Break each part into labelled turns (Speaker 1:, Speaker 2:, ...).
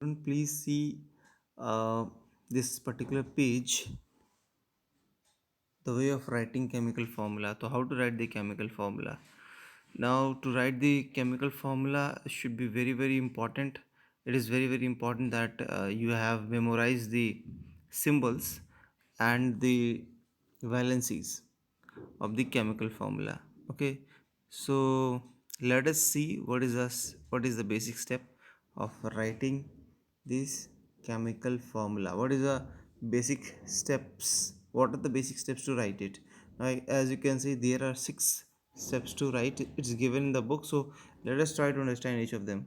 Speaker 1: student, please see uh, this particular page, the way of writing chemical formula. So how to write the chemical formula? Now to write the chemical formula should be very important. It is very important that you have memorized the symbols and the valencies of the chemical formula. Okay, so let us see what is the basic step of writing this chemical formula. What is the basic steps? What are the basic steps to write it? Now, as you can see, there are 6 steps to write. It's given in the book, so let us try to understand each of them.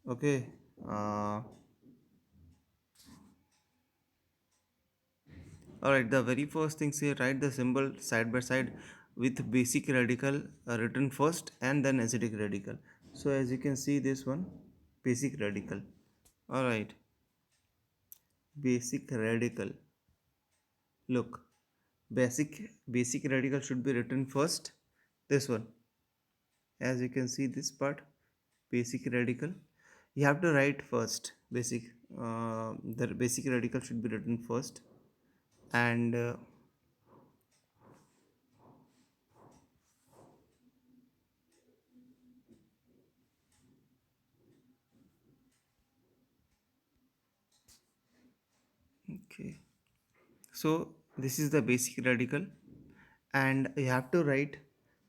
Speaker 1: Okay. Alright, the very first thing here, write the symbol side by side with basic radical written first and then acidic radical. So as you can see, this one, basic radical. Alright, basic radical. Look, basic radical should be written first. This one, as you can see, this part, basic radical. You have to write first basic. The basic radical should be written first, and okay. So this is the basic radical, and you have to write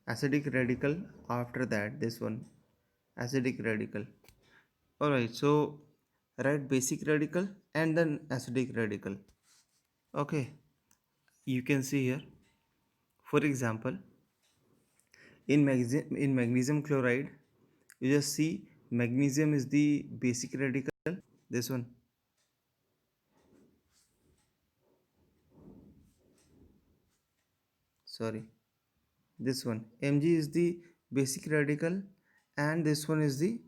Speaker 1: acidic radical after that. This one, acidic radical. Alright, so write basic radical and then acidic radical. Okay, you can see here. For example, in magnesium chloride, you just see magnesium is the basic radical. This one, sorry, this one, Mg is the basic radical, and this one is the,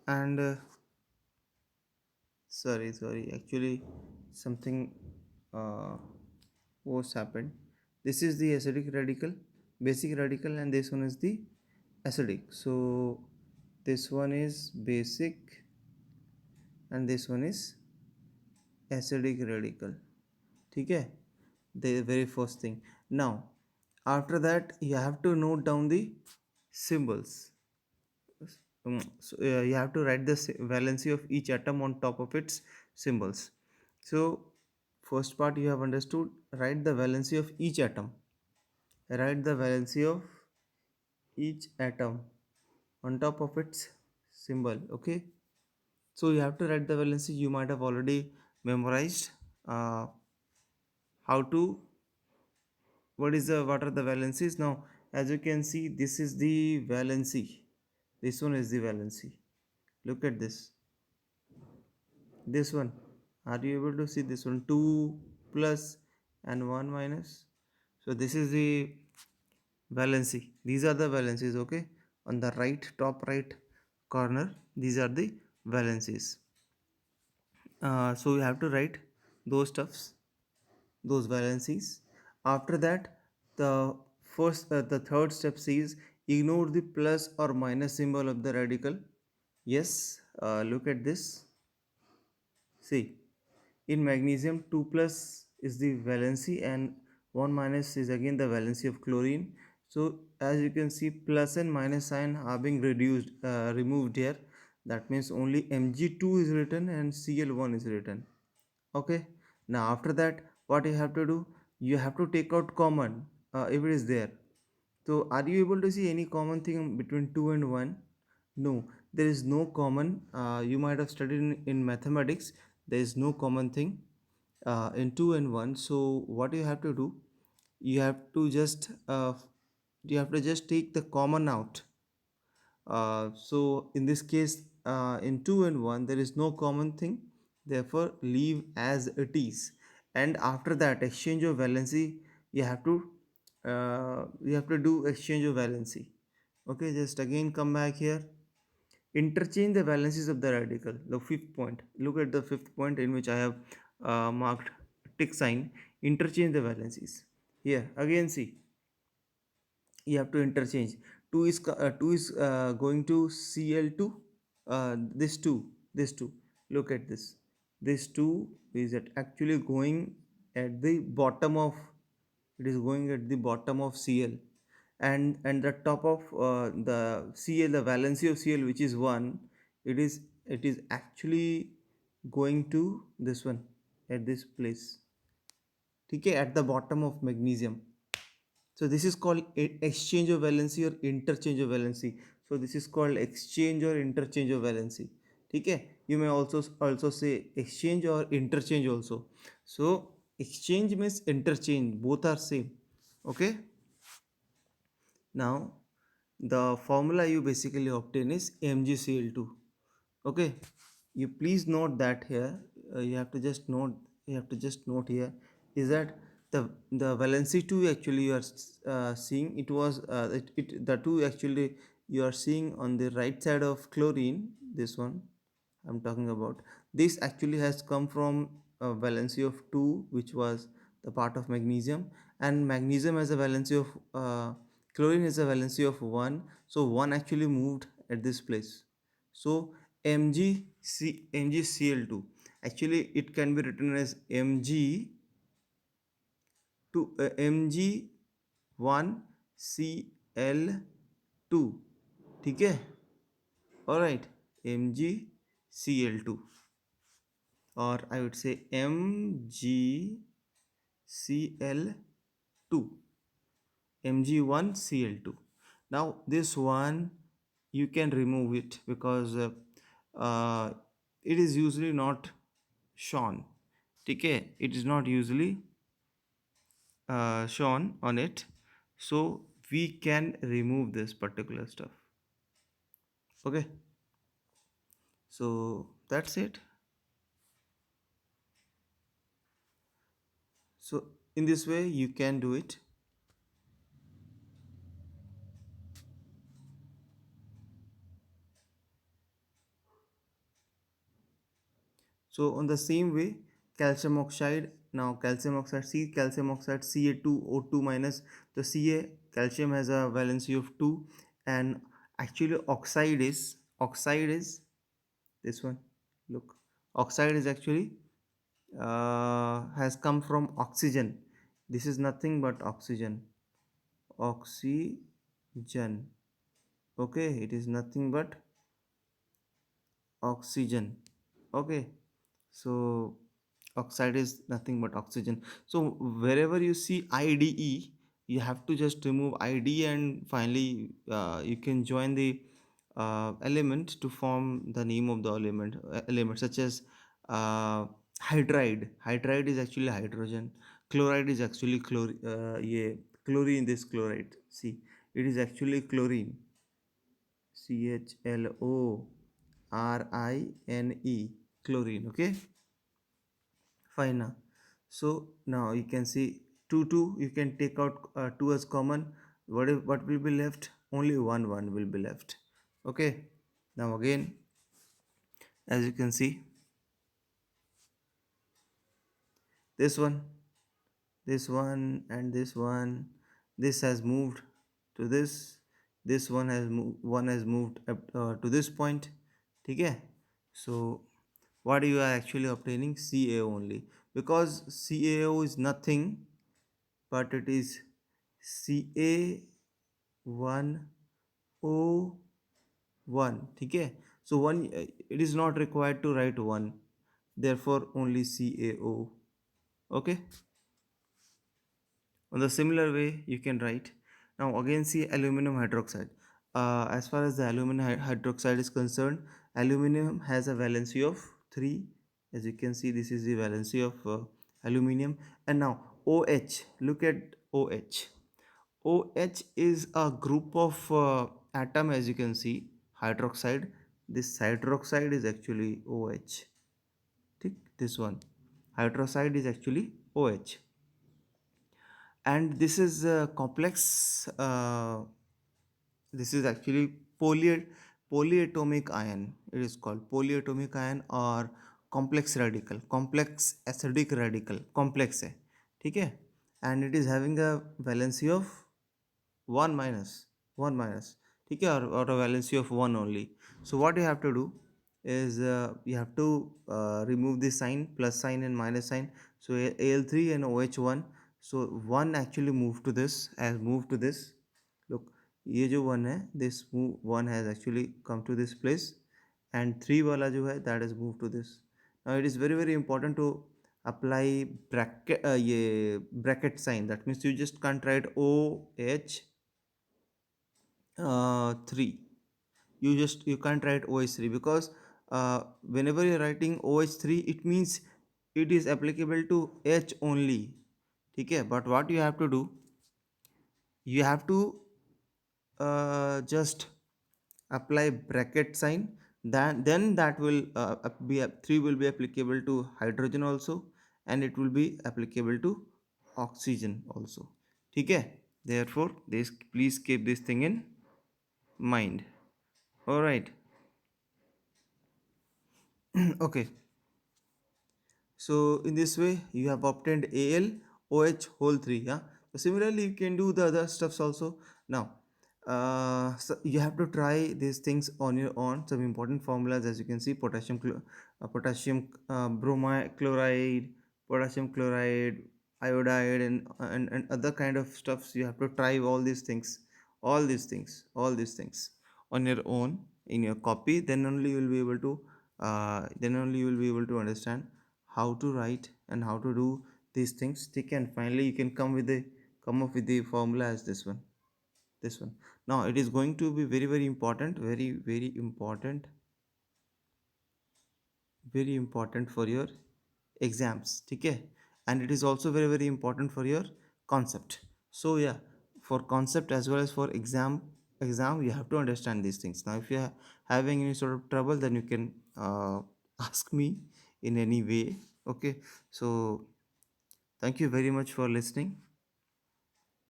Speaker 1: and sorry, actually something uh, was happened. This is the acidic radical, basic radical, and this one is the acidic. So this one is basic and this one is acidic radical. ठीक है, the very first thing. Now after that you have to note down the symbols. So you have to write the valency of each atom on top of its symbols. So first part you have understood. Write the valency of each atom. Write the valency of each atom on top of its symbol. Okay, so you have to write the valency. You might have already memorized how to, what are the valencies. Now as you can see, this is the valency, this one is the valency. Look at this one. Are you able to see this one? 2 plus and 1 minus. So this is the valency. These are the valencies. Okay, on the right, top right corner, these are the valencies. So you have to write those stuffs, those valencies. After that, the third step says ignore the plus or minus symbol of the radical. Yes, look at this. See, in magnesium, 2 plus is the valency and 1 minus is again the valency of chlorine. So as you can see, plus and minus sign are being removed here. That means only Mg2 is written and Cl1 is written. Okay, now after that, what you have to do? You have to take out common if it is there. So are you able to see any common thing between 2 and 1? No, there is no common. You might have studied in mathematics. There is no common thing in 2 and 1. So what you have to do? You have to just take the common out. So in this case, in 2 and 1, there is no common thing. Therefore, leave as it is. And after that, exchange of valency, you have to do exchange of valency. Okay, just again come back here. Interchange the valencies of the radical. The fifth point. Look at the fifth point in which I have marked tick sign. Interchange the valencies. Here again, see, you have to interchange 2 is going to Cl2. This 2 look at this. This 2 is actually going at the bottom of, it is going at the bottom of Cl, and the top of the Cl, the valency of Cl, which is 1, it is actually going to this one, at this place. Okay, at the bottom of magnesium. So this is called exchange of valency or interchange of valency. So this is called exchange or interchange of valency. Okay, you may also say exchange or interchange also. So exchange means interchange, both are same. Okay, now the formula you basically obtain is MgCl2. Okay, you please note that here, you have to just note, here is that the valency 2 actually you are seeing, it was the 2 actually you are seeing on the right side of chlorine. This one I'm talking about, this actually has come from a valency of 2, which was the part of magnesium, and magnesium has a valency of chlorine has a valency of 1, so 1 actually moved at this place. So MgCl2, actually it can be written as Mg1Cl2. ठीक है, alright, MgCl2, or I would say MgCl2, Mg1Cl2. Now this one you can remove it because it is usually not shown. Okay, it is not usually shown on it, so we can remove this particular stuff. Okay, so that's it. So in this way you can do it. So on the same way, calcium oxide, now calcium oxide, see calcium oxide Ca2O2 minus, the Ca, calcium has a valency of 2, and actually oxide is this one. Look, oxide is actually has come from oxygen. This is nothing but oxygen. Oxygen. Okay, it is nothing but oxygen. Okay, so oxide is nothing but oxygen. So wherever you see IDE, you have to just remove ID, and finally you can join the element to form the name of the element, such as hydride is actually hydrogen, chloride is actually yeah, chlorine. This chloride, see, it is actually chlorine, CHLORINE, chlorine. Okay, fine. Now so now you can see 2 2, you can take out 2 as common. What will be left? Only 1 will be left. Okay, now again, as you can see, this one, and this one, this has moved to this one has moved up to this point. Okay, so what you are actually obtaining? CaO only, because CaO is nothing but it is Ca1O1. Okay, so one, it is not required to write 1, therefore only CaO. Okay, on the similar way you can write. Now again, see aluminum hydroxide. As far as the aluminum hydroxide is concerned, aluminum has a valency of 3. As you can see, this is the valency of aluminum. And now OH, look at OH. OH is a group of atom, as you can see, hydroxide. This hydroxide is actually OH. This one, hydroxide is actually OH, and this is complex. This is actually polyatomic ion. It is called polyatomic ion or complex acidic radical, complex है, ठीक है, and it is having a valency of 1 minus 1 minus, ठीक है, or a valency of 1 only. So what you have to do is you have to remove this sign, plus sign and minus sign. So Al3 and OH1, so 1 actually moved to this, has moved to this. Look, ये जो 1 है, this 1 has actually come to this place, and 3 वाला जो है, that has moved to this. Now it is very very important to apply bracket, ये bracket sign. That means you just can't write OH 3. You can't write OH3, because whenever you're writing OH3, it means it is applicable to H only, ठीक है. But what you have to do, you have to just apply bracket sign, then that will be 3 will be applicable to hydrogen also, and it will be applicable to oxygen also, ठीक है. Therefore this, please keep this thing in mind. All right. Okay, so in this way you have obtained AlOH whole 3. Yeah. So similarly you can do the other stuffs also. Now so you have to try these things on your own. Some important formulas, as you can see: potassium bromide chloride, potassium chloride, iodide, and other kind of stuffs. You have to try all these things, all these things on your own in your copy. Then only you will be able to understand how to write and how to do these things, thick, and finally you can come up with the formula as this one. Now it is going to be very very important, very important for your exams, okay. And it is also very very important for your concept. So yeah, for concept as well as for exam you have to understand these things. Now if you are having any sort of trouble, then you can ask me in any way, okay. So thank you very much for listening.